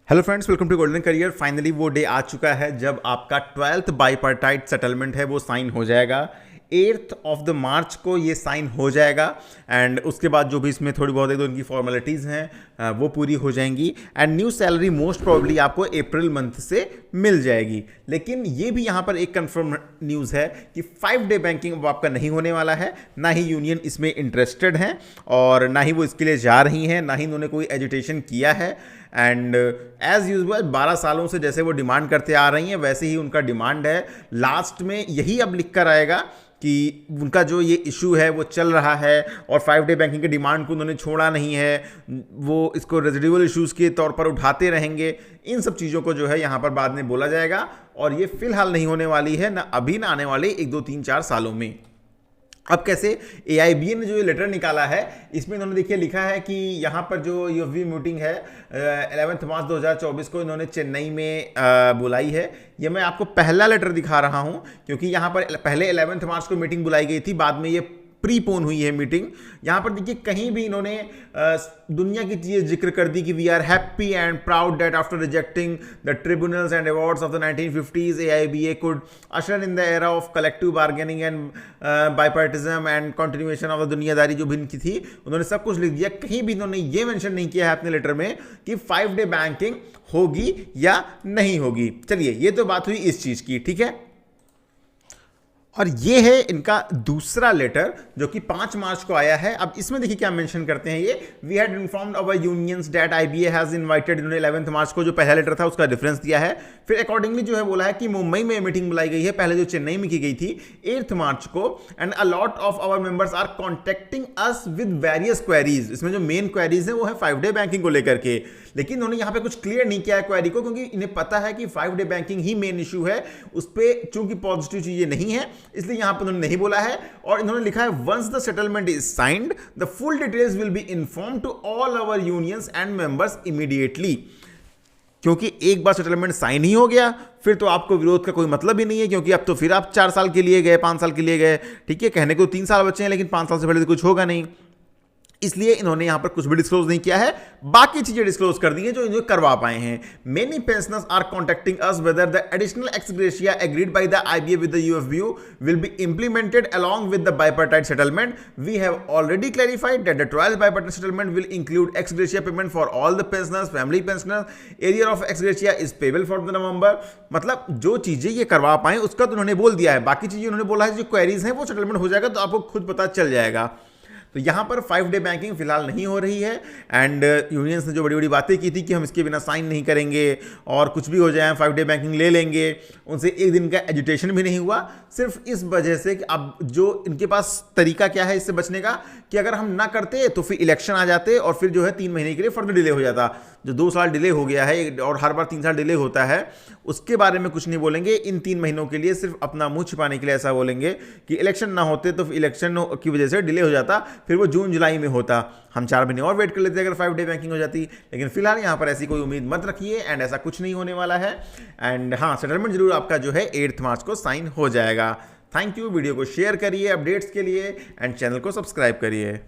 Hello friends, welcome to golden career. Finally वो day आ चुका है जब आपका 12th बाईपार्टाइट सेटलमेंट है वो साइन हो जाएगा। 8th ऑफ द मार्च को ये साइन हो जाएगा एंड उसके बाद जो भी इसमें थोड़ी बहुत एक दो इनकी फॉर्मेलिटीज़ हैं वो पूरी हो जाएंगी and new salary most probably आपको अप्रैल मंथ से मिल जाएगी। लेकिन ये भी यहाँ पर एक कंफर्म न्यूज़ है कि 5-डे बैंकिंग अब आपका नहीं होने वाला है। ना ही यूनियन इसमें इंटरेस्टेड हैं और ना ही वो इसके लिए जा रही हैं, ना ही उन्होंने कोई एजुटेशन किया है। एंड एज यूजुअल 12 सालों से जैसे वो डिमांड करते आ रही हैं वैसे ही उनका डिमांड है। लास्ट में यही अब लिख कर आएगा कि उनका जो ये इशू है वो चल रहा है और 5-डे बैंकिंग के डिमांड को उन्होंने छोड़ा नहीं है, वो इसको रेजिडुअल इश्यूज़ के तौर पर उठाते रहेंगे। इन सब चीज़ों को जो है यहाँ पर बाद में बोला जाएगा और ये फिलहाल नहीं होने वाली है, ना अभी ना आने वाले 1, 2, 3, 4 सालों में। अब कैसे AIBA ने जो ये लेटर निकाला है इसमें इन्होंने देखिए लिखा है कि यहाँ पर जो UFB मीटिंग है 11 मार्च 2024 को इन्होंने चेन्नई में बुलाई है। ये मैं आपको पहला लेटर दिखा रहा हूँ क्योंकि यहाँ पर पहले 11 मार्च को मीटिंग बुलाई गई थी, बाद में ये प्रीपोन हुई है मीटिंग। यहाँ पर देखिए कहीं भी इन्होंने दुनिया की चीज़ें जिक्र कर दी कि we are happy and proud that after rejecting the tribunals and awards of the 1950s AIBA could usher in the era of collective bargaining and bipartism and continuation of the दुनियादारी जो भी इनकी थी, उन्होंने सब कुछ लिख दिया। कहीं भी इन्होंने ये मेंशन नहीं किया है अपने लेटर में कि 5-डे बैंकिंग होगी या नहीं होगी। चलिए, ये तो बात हुई इस चीज़ की, ठीक है। और ये है इनका दूसरा लेटर जो कि 5 मार्च को आया है। अब इसमें देखिए क्या मेंशन करते हैं ये, we had informed our unions that IBA has invited, इन्होंने 11 मार्च को जो पहला लेटर था उसका रेफरेंस दिया है। फिर अकॉर्डिंगली जो है बोला है कि मुंबई में मीटिंग बुलाई गई है, पहले जो चेन्नई में की गई थी 8 मार्च को, and a lot of our members are contacting us with various queries. इसमें जो मेन क्वेरीज है वो है 5-डे बैंकिंग को लेकर के, लेकिन उन्होंने यहाँ पे कुछ क्लियर नहीं किया है क्वेरी को, क्योंकि इन्हें पता है कि 5-डे बैंकिंग ही मेन इशू है, उस पर चूंकि पॉजिटिव चीजें नहीं है इसलिए यहाँ पर उन्होंने नहीं बोला है। और इन्होंने लिखा है once the settlement is signed the full details will be inform to all our unions and members immediately. क्योंकि एक बार सेटलमेंट साइन ही हो गया फिर तो आपको विरोध का कोई मतलब ही नहीं है, क्योंकि अब तो फिर आप 4 साल के लिए गए, 5 साल के लिए गए, ठीक है। कहने को 3 साल बचे हैं लेकिन 5 साल से पहले तो कुछ होगा नहीं, इसलिए इन्होंने यहां पर कुछ भी डिस्क्लोज नहीं किया है। बाकी चीजें डिस्क्लोज कर दी हैं जो इन्होंने करवा पाए हैं। Many pensioners are contacting us whether the additional ex gratia agreed by the IBA with the UFBU will be implemented along with the bipartite settlement. We have already clarified that the 12th bipartite settlement will include ex gratia payment for all the pensioners, family pensioners. Area of ex gratia is payable for the November. मतलब जो चीजें ये करवा पाए उसका तो उन्होंने बोल दिया है, बाकी चीजें उन्होंने बोला है जो क्वेरीज हैं वो सेटलमेंट हो जाएगा तो आपको खुद पता चल जाएगा। तो यहाँ पर 5-डे बैंकिंग फिलहाल नहीं हो रही है एंड यूनियंस ने जो बड़ी बड़ी बातें की थी कि हम इसके बिना साइन नहीं करेंगे और कुछ भी हो जाए 5-डे बैंकिंग ले लेंगे, उनसे एक दिन का एजुटेशन भी नहीं हुआ, सिर्फ इस वजह से कि अब जो इनके पास तरीका क्या है इससे बचने का कि अगर हम ना करते तो फिर इलेक्शन आ जाते और फिर जो है 3 महीने के लिए फर्दर डिले हो जाता। जो 2 साल डिले हो गया है और हर बार 3 साल डिले होता है उसके बारे में कुछ नहीं बोलेंगे। इन 3 महीनों के लिए सिर्फ अपना मुंह छिपाने के लिए ऐसा बोलेंगे कि इलेक्शन ना होते तो इलेक्शन की वजह से डिले हो जाता, फिर वो जून जुलाई में होता, हम 4 महीने और वेट कर लेते अगर 5-डे बैंकिंग हो जाती। लेकिन फिलहाल यहाँ पर ऐसी कोई उम्मीद मत रखिए एंड ऐसा कुछ नहीं होने वाला है। एंड हाँ, सेटलमेंट जरूर आपका जो है 8 मार्च को साइन हो जाएगा। थैंक यू, वीडियो को शेयर करिए अपडेट्स के लिए एंड चैनल को सब्सक्राइब करिए।